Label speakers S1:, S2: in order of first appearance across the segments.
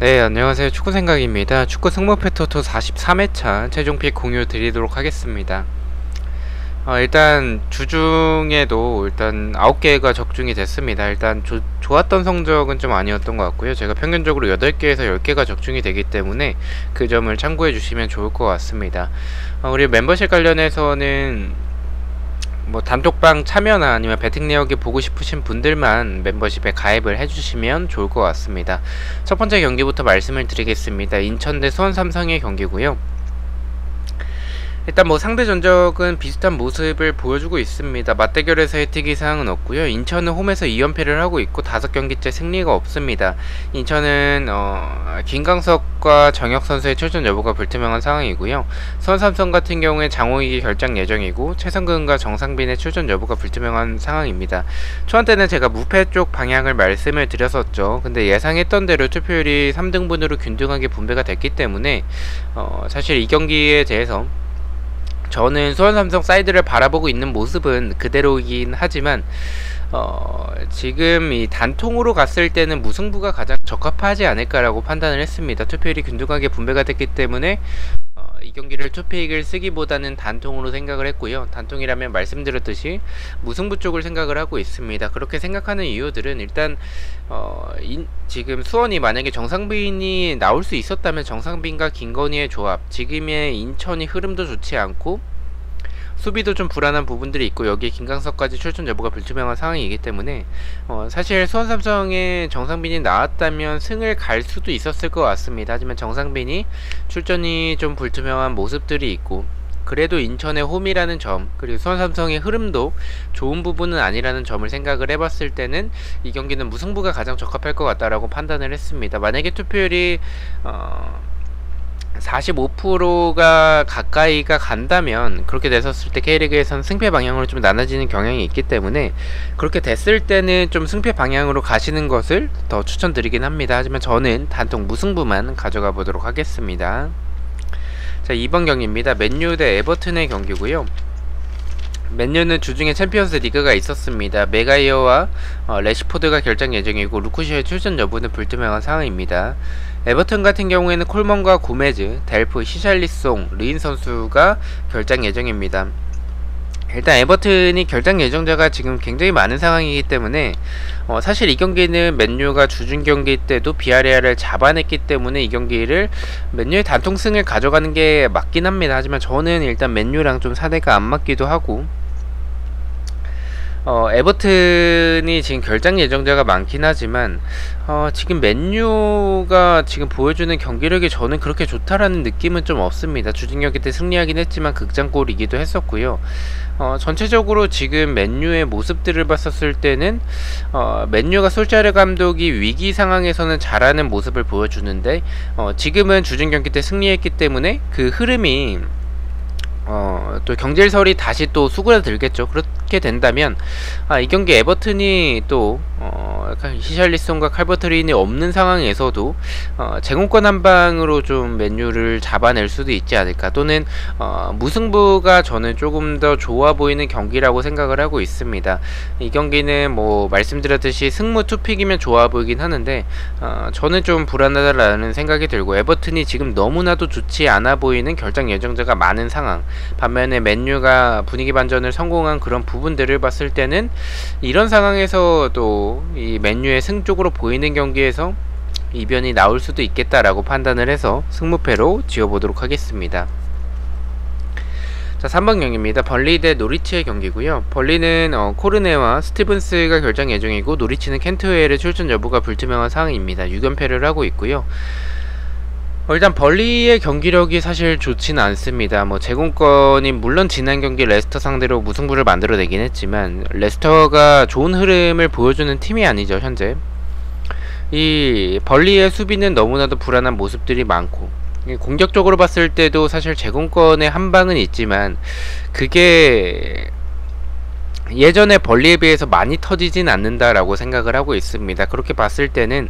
S1: 네, 안녕하세요. 축구생각입니다. 축구 승무패토토 43회차 최종픽 공유 드리도록 하겠습니다. 일단 주중에도 일단 9개가 적중이 됐습니다. 일단 좋았던 성적은 좀 아니었던 것 같고요. 제가 평균적으로 8개에서 10개가 적중이 되기 때문에 그 점을 참고해 주시면 좋을 것 같습니다. 우리 멤버십 관련해서는 뭐 단톡방 참여나 아니면 배팅 내역이 보고 싶으신 분들만 멤버십에 가입을 해주시면 좋을 것 같습니다. 첫 번째 경기부터 말씀을 드리겠습니다. 인천 대 수원 삼성의 경기고요. 일단 뭐 상대 전적은 비슷한 모습을 보여주고 있습니다. 맞대결에서의 특이사항은 없고요. 인천은 홈에서 2연패를 하고 있고 5경기째 승리가 없습니다. 인천은 김강석과 정혁 선수의 출전 여부가 불투명한 상황이고요. 수원삼성 같은 경우에 장호익이 결장 예정이고 최성근과 정상빈의 출전 여부가 불투명한 상황입니다. 초안 때는 제가 무패 쪽 방향을 말씀을 드렸었죠. 근데 예상했던 대로 투표율이 3등분으로 균등하게 분배가 됐기 때문에 사실 이 경기에 대해서 저는 수원삼성 사이드를 바라보고 있는 모습은 그대로이긴 하지만 지금 이 단통으로 갔을 때는 무승부가 가장 적합하지 않을까라고 판단을 했습니다. 투표율이 균등하게 분배가 됐기 때문에 이 경기를 투픽을 쓰기보다는 단통으로 생각을 했고요. 단통이라면 말씀드렸듯이 무승부 쪽을 생각을 하고 있습니다. 그렇게 생각하는 이유들은 일단 지금 수원이 만약에 정상빈이 나올 수 있었다면 정상빈과 김건희의 조합, 지금의 인천이 흐름도 좋지 않고 수비도 좀 불안한 부분들이 있고 여기에 김강석까지 출전 여부가 불투명한 상황이기 때문에 사실 수원삼성에 정상빈이 나왔다면 승을 갈 수도 있었을 것 같습니다. 하지만 정상빈이 출전이 좀 불투명한 모습들이 있고 그래도 인천의 홈이라는 점 그리고 수원삼성의 흐름도 좋은 부분은 아니라는 점을 생각을 해봤을 때는 이 경기는 무승부가 가장 적합할 것 같다라고 판단을 했습니다. 만약에 투표율이 45%가 가까이가 간다면 그렇게 됐었을 때 K리그에서는 승패 방향으로 좀 나눠지는 경향이 있기 때문에 그렇게 됐을 때는 좀 승패 방향으로 가시는 것을 더 추천드리긴 합니다. 하지만 저는 단통 무승부만 가져가 보도록 하겠습니다. 자, 2번 경기입니다. 맨유 대 에버튼의 경기고요. 맨유는 주중에 챔피언스 리그가 있었습니다. 메가이어와 레시포드가 결장 예정이고 루쿠시오의 출전 여부는 불투명한 상황입니다. 에버튼 같은 경우에는 콜먼과 고메즈, 델프, 히샬리송, 르인 선수가 결장 예정입니다. 일단 에버튼이 결장 예정자가 지금 굉장히 많은 상황이기 때문에 사실 이 경기는 맨유가 주중 경기 때도 비아레알을 잡아냈기 때문에 이 경기를 맨유의 단통승을 가져가는 게 맞긴 합니다. 하지만 저는 일단 맨유랑 좀 사대가 안 맞기도 하고 에버튼이 지금 결장 예정자가 많긴 하지만 지금 맨유가 지금 보여주는 경기력이 저는 그렇게 좋다라는 느낌은 좀 없습니다. 주중 경기 때 승리하긴 했지만 극장골이기도 했었고요. 전체적으로 지금 맨유의 모습들을 봤었을 때는 맨유가 솔샤르 감독이 위기 상황에서는 잘하는 모습을 보여주는데 지금은 주중 경기 때 승리했기 때문에 그 흐름이 또 경질설이 다시 또 수그러들겠죠. 그렇게 된다면 이 경기 에버튼이 또 히샬리송과 칼버트린이 없는 상황에서도 제공권 한 방으로 좀 맨유를 잡아낼 수도 있지 않을까, 또는 무승부가 저는 조금 더 좋아 보이는 경기라고 생각을 하고 있습니다. 이 경기는 뭐 말씀드렸듯이 승무 투픽이면 좋아 보이긴 하는데 저는 좀 불안하다라는 생각이 들고 에버튼이 지금 너무나도 좋지 않아 보이는 결장 예정자가 많은 상황, 반면에 맨유가 분위기 반전을 성공한 그런 부분들을 봤을 때는 이런 상황에서도 이 맨유의 승 쪽으로 보이는 경기에서 이변이 나올 수도 있겠다라고 판단을 해서 승무패로 지어보도록 하겠습니다. 자, 3번 경기입니다. 벌리 대 노리치의 경기고요. 벌리는 코르네와 스티븐스가 결장 예정이고 노리치는 켄트웨일의 출전 여부가 불투명한 상황입니다. 6연패를 하고 있고요. 일단 벌리의 경기력이 사실 좋지는 않습니다. 뭐 제공권이 물론 지난 경기 레스터 상대로 무승부를 만들어내긴 했지만 레스터가 좋은 흐름을 보여주는 팀이 아니죠, 현재. 이 벌리의 수비는 너무나도 불안한 모습들이 많고 공격적으로 봤을 때도 사실 제공권의 한 방은 있지만 그게 예전에 벌리에 비해서 많이 터지진 않는다라고 생각을 하고 있습니다. 그렇게 봤을 때는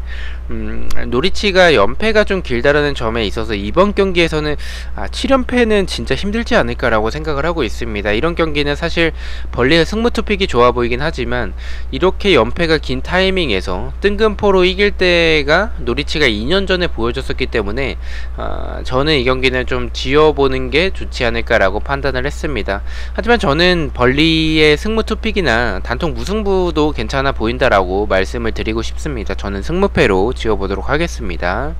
S1: 노리치가 연패가 좀 길다라는 점에 있어서 이번 경기에서는 7연패는 진짜 힘들지 않을까라고 생각을 하고 있습니다. 이런 경기는 사실 벌리의 승부 투픽이 좋아 보이긴 하지만 이렇게 연패가 긴 타이밍에서 뜬금포로 이길 때가 노리치가 2년 전에 보여줬었기 때문에 저는 이 경기는 좀 지어보는 게 좋지 않을까라고 판단을 했습니다. 하지만 저는 벌리의 승무 투픽이나 단통 무승부도 괜찮아 보인다라고 말씀을 드리고 싶습니다. 저는 승무패로 지어보도록 하겠습니다.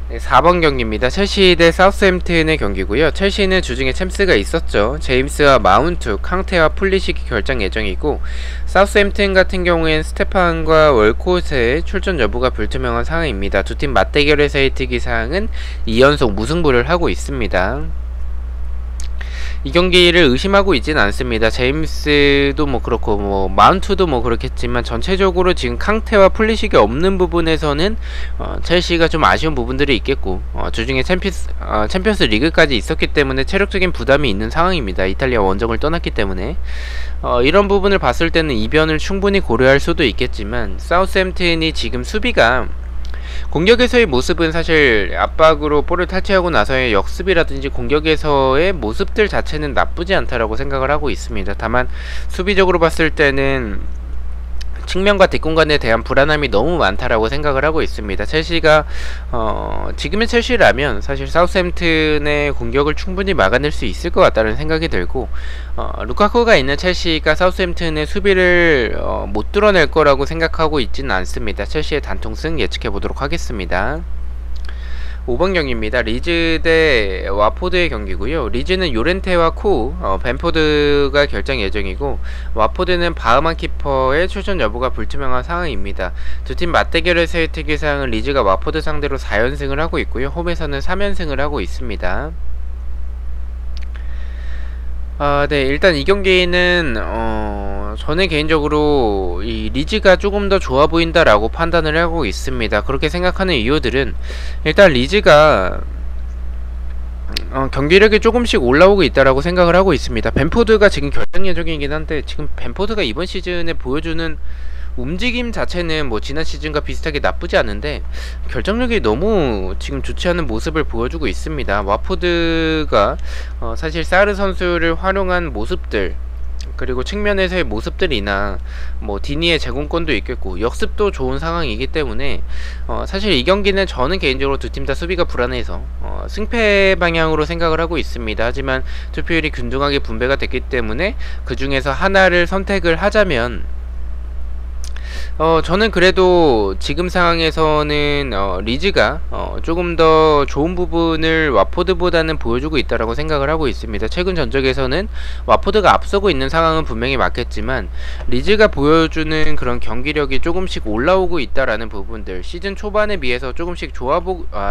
S1: 네, 4번 경기입니다. 첼시 대 사우스햄튼의 경기고요. 첼시는 주중에 챔스가 있었죠. 제임스와 마운트, 캉테와 풀리식이 결장 예정이고, 사우스햄튼 같은 경우엔 스테판과 월콧의 출전 여부가 불투명한 상황입니다. 두 팀 맞대결에서의 특이사항은 2연속 무승부를 하고 있습니다. 이 경기를 의심하고 있진 않습니다. 제임스도 뭐 그렇고 마운트도 뭐 그렇겠지만 전체적으로 지금 캉테와 풀리식이 없는 부분에서는 첼시가 좀 아쉬운 부분들이 있겠고 주중에 챔피언스 리그까지 있었기 때문에 체력적인 부담이 있는 상황입니다. 이탈리아 원정을 떠났기 때문에 이런 부분을 봤을 때는 이변을 충분히 고려할 수도 있겠지만 사우스햄튼이 지금 수비가 공격에서의 모습은 사실 압박으로 볼을 탈취하고 나서의 역습이라든지 공격에서의 모습들 자체는 나쁘지 않다라고 생각을 하고 있습니다. 다만 수비적으로 봤을 때는 측면과 뒷공간에 대한 불안함이 너무 많다라고 생각을 하고 있습니다. 첼시가 지금의 첼시라면 사실 사우스햄튼의 공격을 충분히 막아낼 수 있을 것 같다는 생각이 들고 루카쿠가 있는 첼시가 사우스햄튼의 수비를 못 뚫어낼 거라고 생각하고 있지는 않습니다. 첼시의 단통승 예측해 보도록 하겠습니다. 5번 경기입니다. 리즈 대 와포드의 경기고요. 리즈는 요렌테와 코, 벤포드가 결정 예정이고 와포드는 바흐만 키퍼의 출전 여부가 불투명한 상황입니다. 두 팀 맞대결에서의 특이사항은 리즈가 와포드 상대로 4연승을 하고 있고요. 홈에서는 3연승을 하고 있습니다. 네, 일단 이 경기는 저는 개인적으로 이 리즈가 조금 더 좋아 보인다라고 판단을 하고 있습니다. 그렇게 생각하는 이유들은 일단 리즈가 경기력이 조금씩 올라오고 있다라고 생각을 하고 있습니다. 벤포드가 지금 결정 예정이긴 한데 지금 벤포드가 이번 시즌에 보여주는 움직임 자체는 뭐 지난 시즌과 비슷하게 나쁘지 않은데 결정력이 너무 지금 좋지 않은 모습을 보여주고 있습니다. 와포드가 사실 사르 선수를 활용한 모습들 그리고 측면에서의 모습들이나 뭐 디니의 제공권도 있겠고 역습도 좋은 상황이기 때문에 사실 이 경기는 저는 개인적으로 두 팀 다 수비가 불안해서 승패 방향으로 생각을 하고 있습니다. 하지만 투표율이 균등하게 분배가 됐기 때문에 그 중에서 하나를 선택을 하자면 저는 그래도 지금 상황에서는 리즈가 조금 더 좋은 부분을 와포드보다는 보여주고 있다라고 생각을 하고 있습니다. 최근 전적에서는 와포드가 앞서고 있는 상황은 분명히 맞겠지만 리즈가 보여주는 그런 경기력이 조금씩 올라오고 있다라는 부분들, 시즌 초반에 비해서 조금씩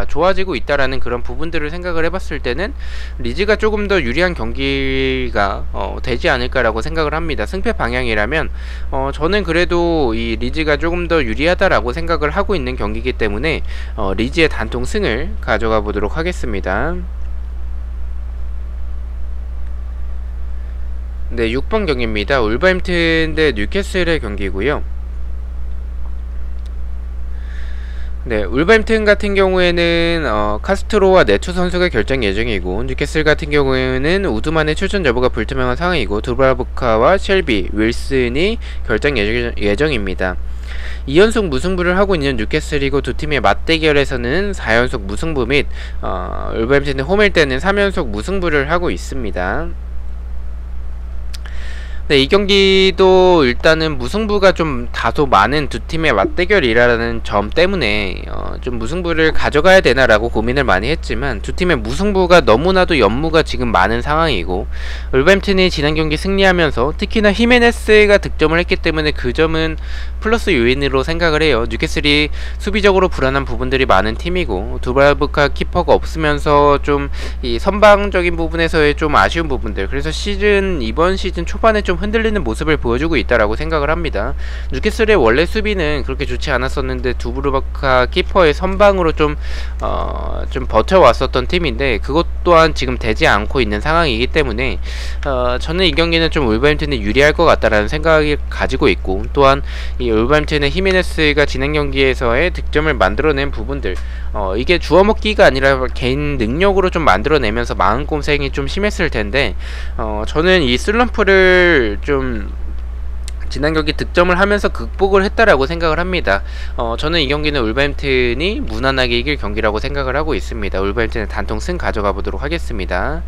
S1: 좋아지고 있다라는 그런 부분들을 생각을 해봤을 때는 리즈가 조금 더 유리한 경기가 되지 않을까라고 생각을 합니다. 승패 방향이라면 저는 그래도 이 리즈가 조금 더 유리하다라고 생각을 하고 있는 경기이기 때문에 리즈의 단통 승을 가져가 보도록 하겠습니다. 네, 6번 경기입니다. 울버햄튼 대 뉴캐슬의 경기고요. 네, 울버햄튼 같은 경우에는 카스트로와 네투 선수가 결정 예정이고 뉴캐슬 같은 경우에는 우드만의 출전 여부가 불투명한 상황이고 두브라부카와 셸비, 윌슨이 결정 예정입니다. 2연속 무승부를 하고 있는 뉴캐슬이고 두 팀의 맞대결에서는 4연속 무승부 및 울버햄튼의 홈일 때는 3연속 무승부를 하고 있습니다. 네, 이 경기도 일단은 무승부가 좀 다소 많은 두 팀의 맞대결이라는 점 때문에 좀 무승부를 가져가야 되나라고 고민을 많이 했지만 두 팀의 무승부가 너무나도 연무가 지금 많은 상황이고 울버햄튼이 지난 경기 승리하면서 특히나 히메네스가 득점을 했기 때문에 그 점은 플러스 요인으로 생각을 해요. 뉴캐슬이 수비적으로 불안한 부분들이 많은 팀이고 두브라부카 키퍼가 없으면서 좀 이 선방적인 부분에서의 좀 아쉬운 부분들, 그래서 이번 시즌 초반에 좀 흔들리는 모습을 보여주고 있다라고 생각을 합니다. 뉴캐슬의 원래 수비는 그렇게 좋지 않았었는데 두브루바카 키퍼의 선방으로 좀 버텨왔었던 팀인데 그것 또한 지금 되지 않고 있는 상황이기 때문에 저는 이 경기는 좀 울버햄튼이 유리할 것 같다라는 생각이 가지고 있고, 또한 이 울버햄튼의 히메네스가 진행 경기에서의 득점을 만들어낸 부분들, 이게 주워먹기가 아니라 개인 능력으로 좀 만들어내면서 마음고생이 좀 심했을 텐데, 저는 이 슬럼프를 좀 지난 경기 득점을 하면서 극복을 했다라고 생각을 합니다. 저는 이 경기는 울버햄튼이 무난하게 이길 경기라고 생각을 하고 있습니다. 울버햄튼의 단통 승 가져가 보도록 하겠습니다.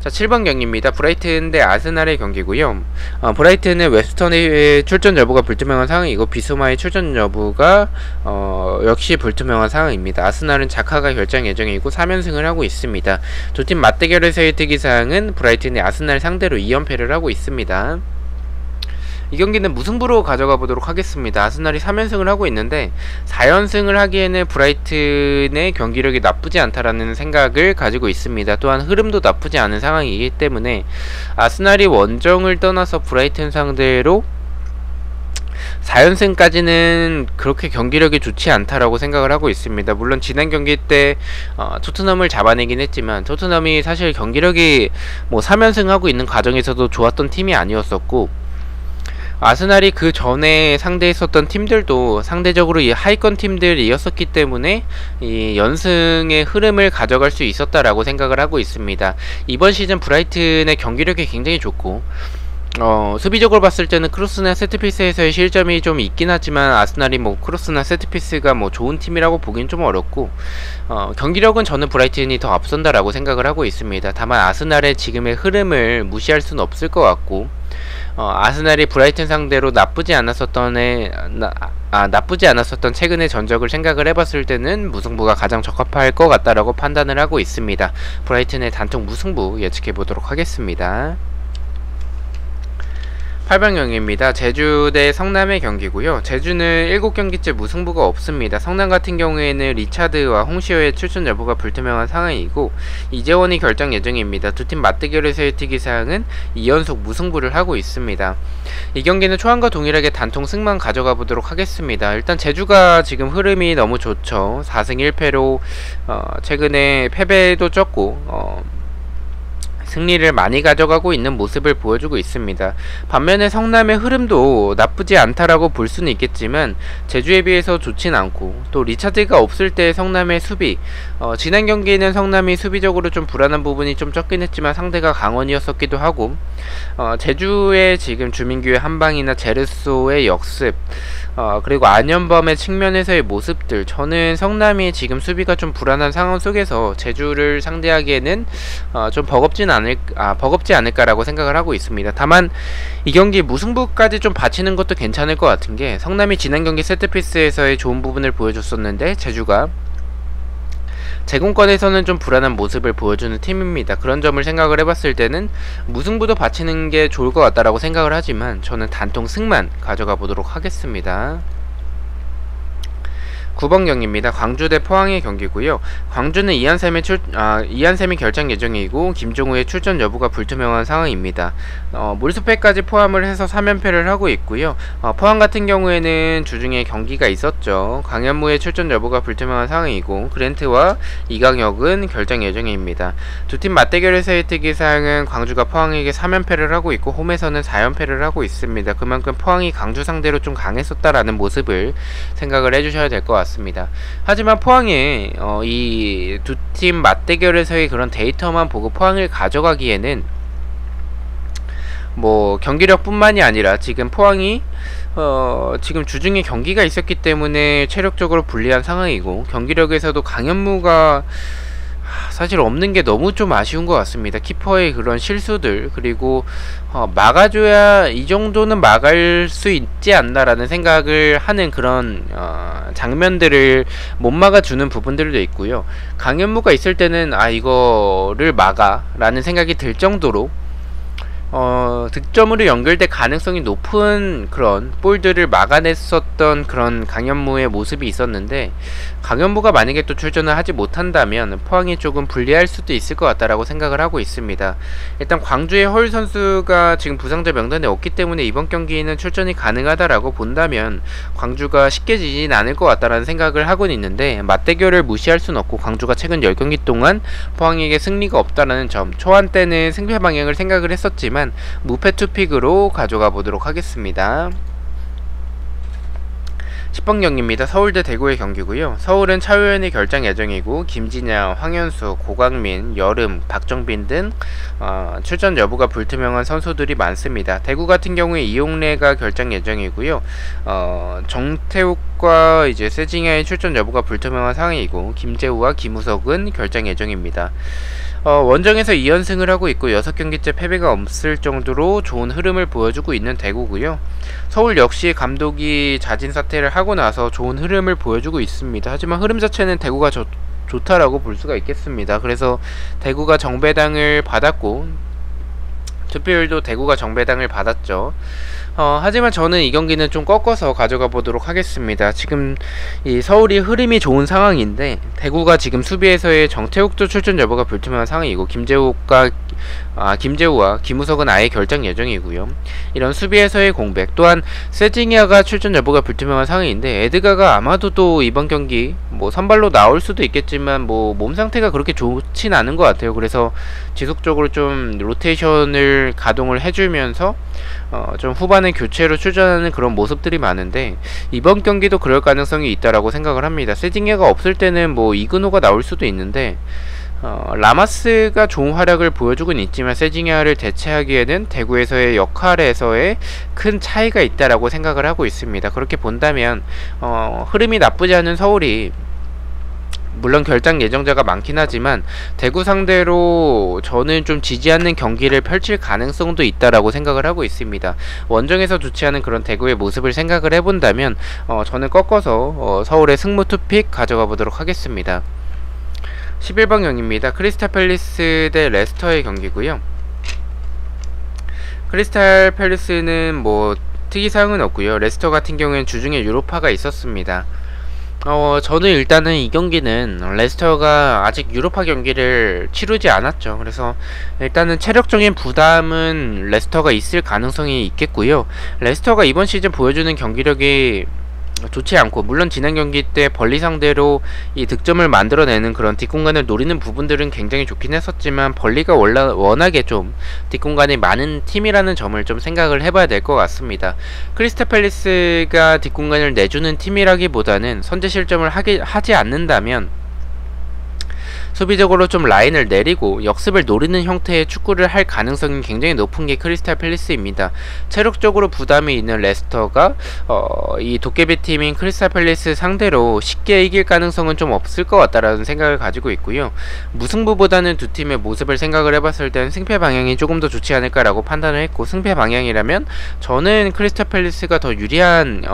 S1: 자, 7번 경기입니다. 브라이튼 대 아스날의 경기고요. 브라이튼은 웨스턴의 출전 여부가 불투명한 상황이고 비스마의 출전 여부가 역시 불투명한 상황입니다. 아스날은 자카가 결정 예정이고 3연승을 하고 있습니다. 두 팀 맞대결에서의 특이사항은 브라이튼이 아스날 상대로 2연패를 하고 있습니다. 이 경기는 무승부로 가져가 보도록 하겠습니다. 아스날이 3연승을 하고 있는데 4연승을 하기에는 브라이튼의 경기력이 나쁘지 않다라는 생각을 가지고 있습니다. 또한 흐름도 나쁘지 않은 상황이기 때문에 아스날이 원정을 떠나서 브라이튼 상대로 4연승까지는 그렇게 경기력이 좋지 않다라고 생각을 하고 있습니다. 물론 지난 경기 때 토트넘을 잡아내긴 했지만 토트넘이 사실 경기력이 뭐 3연승 하고 있는 과정에서도 좋았던 팀이 아니었었고, 아스날이 그 전에 상대했었던 팀들도 상대적으로 이 하위권 팀들이었었기 때문에 이 연승의 흐름을 가져갈 수 있었다라고 생각을 하고 있습니다. 이번 시즌 브라이튼의 경기력이 굉장히 좋고, 수비적으로 봤을 때는 크로스나 세트피스에서의 실점이 좀 있긴 하지만 아스날이 뭐 크로스나 세트피스가 뭐 좋은 팀이라고 보긴 좀 어렵고, 경기력은 저는 브라이튼이 더 앞선다라고 생각을 하고 있습니다. 다만 아스날의 지금의 흐름을 무시할 수는 없을 것 같고, 아스날이 브라이튼 상대로 나쁘지 않았었던 최근의 전적을 생각을 해봤을 때는 무승부가 가장 적합할 것 같다라고 판단을 하고 있습니다. 브라이튼의 단통 무승부 예측해보도록 하겠습니다. 8번 경기입니다. 제주 대 성남의 경기고요. 제주는 7경기째 무승부가 없습니다. 성남 같은 경우에는 리차드와 홍시어의 출전 여부가 불투명한 상황이고 이재원이 결정 예정입니다. 두 팀 맞대결에서의 특이사항은 2연속 무승부를 하고 있습니다. 이 경기는 초안과 동일하게 단통 승만 가져가 보도록 하겠습니다. 일단 제주가 지금 흐름이 너무 좋죠. 4승 1패로 최근에 패배도 적고 승리를 많이 가져가고 있는 모습을 보여주고 있습니다. 반면에 성남의 흐름도 나쁘지 않다라고 볼 수는 있겠지만 제주에 비해서 좋진 않고, 또 리차드가 없을 때 성남의 수비, 지난 경기에는 성남이 수비적으로 좀 불안한 부분이 좀 적긴 했지만 상대가 강원이었었기도 하고, 제주의 지금 주민규의 한방이나 제르소의 역습, 그리고 안현범의 측면에서의 모습들, 저는 성남이 지금 수비가 좀 불안한 상황 속에서 제주를 상대하기에는 좀 버겁지 않을까라고 생각을 하고 있습니다. 다만 이 경기 무승부까지 좀 바치는 것도 괜찮을 것 같은 게, 성남이 지난 경기 세트피스에서의 좋은 부분을 보여줬었는데 제주가 제공권에서는 좀 불안한 모습을 보여주는 팀입니다. 그런 점을 생각을 해봤을 때는 무승부도 바치는 게 좋을 것 같다라고 생각을 하지만 저는 단통 승만 가져가 보도록 하겠습니다. 9번 경기입니다. 광주 대 포항의 경기고요. 광주는 이한샘이 결정 예정이고 김종우의 출전 여부가 불투명한 상황입니다. 몰수패까지 포함을 해서 3연패를 하고 있고요. 포항 같은 경우에는 주중에 경기가 있었죠. 강현무의 출전 여부가 불투명한 상황이고 그랜트와 이강혁은 결정 예정입니다. 두 팀 맞대결에서의 특이사항은 광주가 포항에게 3연패를 하고 있고 홈에서는 4연패를 하고 있습니다. 그만큼 포항이 광주 상대로 좀 강했었다라는 모습을 생각을 해주셔야 될 것 같습니다. 하지만 포항에 이 두 팀 맞대결에서의 그런 데이터만 보고 포항을 가져가기에는 뭐 경기력뿐만이 아니라 지금 포항이 지금 주중에 경기가 있었기 때문에 체력적으로 불리한 상황이고, 경기력에서도 강현무가 사실 없는 게 너무 좀 아쉬운 것 같습니다. 키퍼의 그런 실수들, 그리고 막아줘야 이 정도는 막을 수 있지 않나라는 생각을 하는 그런 장면들을 못 막아주는 부분들도 있고요. 강현무가 있을 때는 이거를 막아 라는 생각이 들 정도로 득점으로 연결될 가능성이 높은 그런 볼들을 막아냈었던 그런 강현무의 모습이 있었는데, 강현무가 만약에 또 출전을 하지 못한다면 포항이 조금 불리할 수도 있을 것 같다라고 생각을 하고 있습니다. 일단 광주의 허율 선수가 지금 부상자 명단에 없기 때문에 이번 경기는 출전이 가능하다라고 본다면 광주가 쉽게 지진 않을 것 같다라는 생각을 하고는 있는데, 맞대결을 무시할 순 없고 광주가 최근 10경기 동안 포항에게 승리가 없다라는 점, 초안 때는 승패 방향을 생각을 했었지만 무패 투픽으로 가져가 보도록 하겠습니다. 10번 경기입니다. 서울대 대구의 경기고요. 서울은 차우현이 결장 예정이고 김진야, 황현수, 고강민, 여름, 박정빈 등 출전 여부가 불투명한 선수들이 많습니다. 대구 같은 경우에 이용래가 결장 예정이고요. 정태욱과 이제 세징야의 출전 여부가 불투명한 상황이고 김재우와 김우석은 결장 예정입니다. 원정에서 2연승을 하고 있고 6경기째 패배가 없을 정도로 좋은 흐름을 보여주고 있는 대구고요. 서울 역시 감독이 자진 사퇴를 하고 나서 좋은 흐름을 보여주고 있습니다. 하지만 흐름 자체는 대구가 좋다라고 볼 수가 있겠습니다. 그래서 대구가 정배당을 받았고 투표율도 대구가 정배당을 받았죠. 하지만 저는 이 경기는 좀 꺾어서 가져가 보도록 하겠습니다. 지금 이 서울이 흐름이 좋은 상황인데 대구가 지금 수비에서의 정태욱도 출전 여부가 불투명한 상황이고 김재우와 김우석은 아예 결장 예정이고요. 이런 수비에서의 공백, 또한 세징야가 출전 여부가 불투명한 상황인데 에드가가 아마도 또 이번 경기 뭐 선발로 나올 수도 있겠지만 뭐 몸 상태가 그렇게 좋진 않은 것 같아요. 그래서 지속적으로 좀 로테이션을 가동을 해주면서 좀 후반에 교체로 출전하는 그런 모습들이 많은데 이번 경기도 그럴 가능성이 있다라고 생각을 합니다. 세징야가 없을 때는 뭐 이근호가 나올 수도 있는데 라마스가 좋은 활약을 보여주고는 있지만 세징야를 대체하기에는 대구에서의 역할에서의 큰 차이가 있다라고 생각을 하고 있습니다. 그렇게 본다면 흐름이 나쁘지 않은 서울이 물론 결장 예정자가 많긴 하지만 대구 상대로 저는 좀 지지 않는 경기를 펼칠 가능성도 있다라고 생각을 하고 있습니다. 원정에서 좋지 않은 그런 대구의 모습을 생각을 해본다면 저는 꺾어서 서울의 승무 투픽 가져가 보도록 하겠습니다. 11번 경기입니다. 크리스탈 팰리스 대 레스터의 경기고요. 크리스탈 팰리스는 뭐 특이사항은 없고요. 레스터 같은 경우에는 주중에 유로파가 있었습니다. 저는 일단은 이 경기는 레스터가 아직 유로파 경기를 치르지 않았죠. 그래서 일단은 체력적인 부담은 레스터가 있을 가능성이 있겠고요. 레스터가 이번 시즌 보여주는 경기력이 좋지 않고, 물론 지난 경기 때 벌리 상대로 이 득점을 만들어내는 그런 뒷공간을 노리는 부분들은 굉장히 좋긴 했었지만 벌리가 워낙에 좀 뒷공간이 많은 팀이라는 점을 좀 생각을 해봐야 될 것 같습니다. 크리스탈 팰리스가 뒷공간을 내주는 팀이라기보다는 선제 실점을 하지 않는다면 수비적으로 좀 라인을 내리고 역습을 노리는 형태의 축구를 할 가능성이 굉장히 높은 게 크리스탈 팰리스입니다. 체력적으로 부담이 있는 레스터가 이 도깨비 팀인 크리스탈 팰리스 상대로 쉽게 이길 가능성은 좀 없을 것 같다라는 생각을 가지고 있고요. 무승부보다는 두 팀의 모습을 생각을 해봤을 때는 승패 방향이 조금 더 좋지 않을까라고 판단을 했고, 승패 방향이라면 저는 크리스탈 팰리스가 더 유리한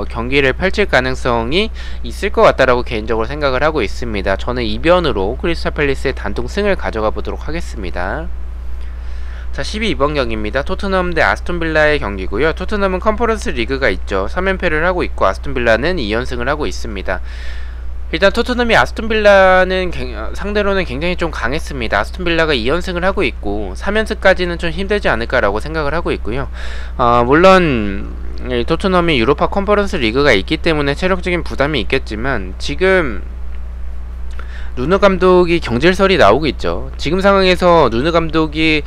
S1: 경기를 펼칠 가능성이 있을 것 같다라고 개인적으로 생각을 하고 있습니다. 저는 이변으로 크리스탈 팰리스의 단독 승을 가져가 보도록 하겠습니다. 자, 12번 경기입니다. 토트넘 대 아스톤빌라의 경기고요. 토트넘은 컨퍼런스 리그가 있죠. 3연패를 하고 있고 아스톤빌라는 2연승을 하고 있습니다. 일단 토트넘이 아스톤빌라는 상대로는 굉장히 좀 강했습니다. 아스톤빌라가 2연승을 하고 있고 3연승까지는 좀 힘들지 않을까라고 생각을 하고 있고요. 물론 토트넘이 유로파 컨퍼런스 리그가 있기 때문에 체력적인 부담이 있겠지만 지금 누누 감독이 경질설이 나오고 있죠. 지금 상황에서 누누 감독이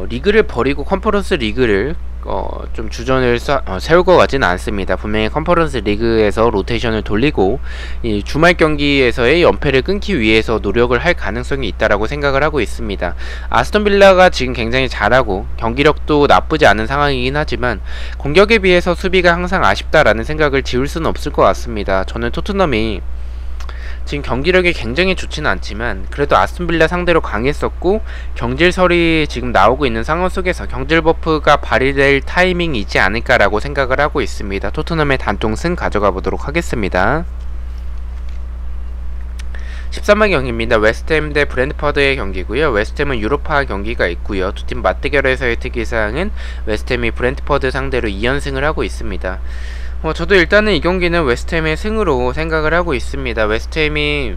S1: 리그를 버리고 컨퍼런스 리그를 좀 주전을 세울 것 같지는 않습니다. 분명히 컨퍼런스 리그에서 로테이션을 돌리고 이 주말 경기에서의 연패를 끊기 위해서 노력을 할 가능성이 있다라고 생각을 하고 있습니다. 아스톤 빌라가 지금 굉장히 잘하고 경기력도 나쁘지 않은 상황이긴 하지만 공격에 비해서 수비가 항상 아쉽다라는 생각을 지울 수는 없을 것 같습니다. 저는 토트넘이 지금 경기력이 굉장히 좋지는 않지만 그래도 아스톤빌라 상대로 강했었고 경질설이 지금 나오고 있는 상황 속에서 경질 버프가 발휘될 타이밍이지 않을까라고 생각을 하고 있습니다. 토트넘의 단통승 가져가 보도록 하겠습니다. 13번 경기입니다. 웨스트햄 대 브랜트퍼드의 경기고요. 웨스트햄은 유로파 경기가 있고요. 두 팀 맞대결에서의 특이사항은 웨스트햄이 브랜트퍼드 상대로 2연승을 하고 있습니다. 저도 일단은 이 경기는 웨스트햄의 승으로 생각을 하고 있습니다. 웨스트햄이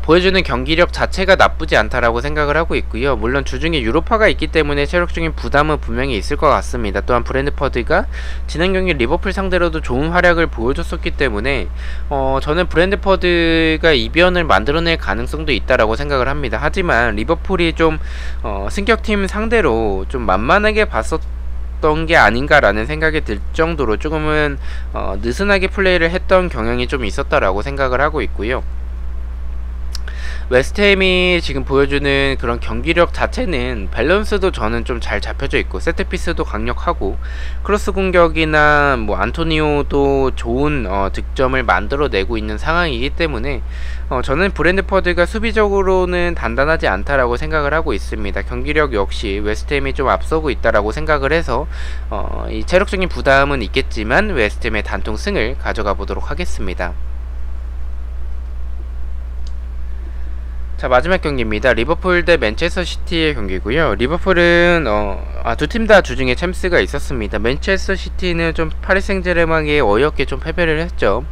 S1: 보여주는 경기력 자체가 나쁘지 않다라고 생각을 하고 있고요. 물론 주중에 유로파가 있기 때문에 체력적인 부담은 분명히 있을 것 같습니다. 또한 브랜트퍼드가 지난 경기 리버풀 상대로도 좋은 활약을 보여줬었기 때문에 저는 브랜트퍼드가 이변을 만들어낼 가능성도 있다라고 생각을 합니다. 하지만 리버풀이 좀 승격팀 상대로 좀 만만하게 봤었던 게 아닌가라는 생각이 들 정도로 조금은 느슨하게 플레이를 했던 경향이 좀 있었다라고 생각을 하고 있고요. 웨스트햄이 지금 보여주는 그런 경기력 자체는 밸런스도 저는 좀 잘 잡혀져 있고 세트피스도 강력하고 크로스 공격이나 뭐 안토니오도 좋은 득점을 만들어내고 있는 상황이기 때문에 저는 브랜트퍼드가 수비적으로는 단단하지 않다라고 생각을 하고 있습니다. 경기력 역시 웨스트햄이 좀 앞서고 있다라고 생각을 해서 이 체력적인 부담은 있겠지만 웨스트햄의 단통 승을 가져가 보도록 하겠습니다. 자, 마지막 경기입니다. 리버풀 대 맨체스터 시티의 경기고요. 리버풀은 두 팀 다 주중에 챔스가 있었습니다. 맨체스터 시티는 좀 파리 생제르맹에 어이없게 좀 패배를 했죠.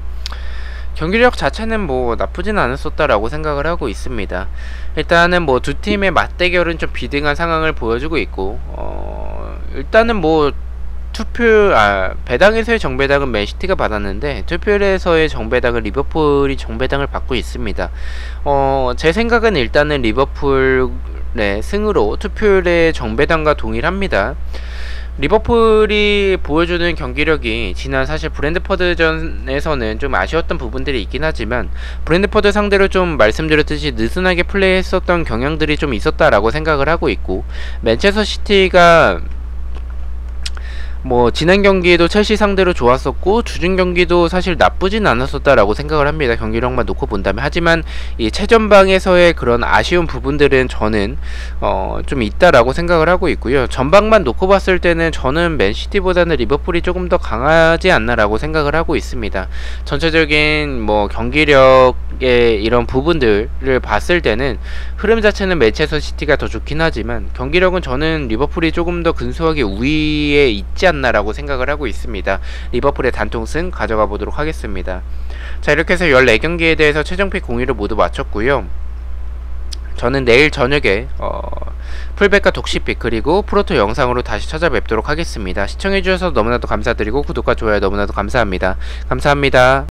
S1: 경기력 자체는 뭐 나쁘진 않았었다라고 생각을 하고 있습니다. 일단은 뭐 두 팀의 맞대결은 좀 비등한 상황을 보여주고 있고 일단은 뭐 배당에서의 정배당은 맨시티가 받았는데 투표에서의 정배당은 리버풀이 정배당을 받고 있습니다. 제 생각은 일단은 리버풀의 승으로 투표율의 정배당과 동일합니다. 리버풀이 보여주는 경기력이 지난 사실 브랜트퍼드전에서는 좀 아쉬웠던 부분들이 있긴 하지만 브랜트퍼드 상대로 좀 말씀드렸듯이 느슨하게 플레이했었던 경향들이 좀 있었다라고 생각을 하고 있고 맨체스터 시티가 뭐 지난 경기에도 첼시 상대로 좋았었고 주중 경기도 사실 나쁘진 않았었다라고 생각을 합니다. 경기력만 놓고 본다면. 하지만 이 최전방에서의 그런 아쉬운 부분들은 저는 좀 있다라고 생각을 하고 있고요. 전방만 놓고 봤을 때는 저는 맨시티보다는 리버풀이 조금 더 강하지 않나라고 생각을 하고 있습니다. 전체적인 뭐 경기력의 이런 부분들을 봤을 때는 흐름 자체는 맨체스터 시티가 더 좋긴 하지만 경기력은 저는 리버풀이 조금 더 근소하게 우위에 있지 않나라고 생각을 하고 있습니다. 리버풀의 단통승 가져가 보도록 하겠습니다. 자, 이렇게 해서 14경기에 대해서 최종픽 공유를 모두 마쳤고요. 저는 내일 저녁에 풀백과 독시픽 그리고 프로토 영상으로 다시 찾아뵙도록 하겠습니다. 시청해주셔서 너무나도 감사드리고 구독과 좋아요 너무나도 감사합니다. 감사합니다.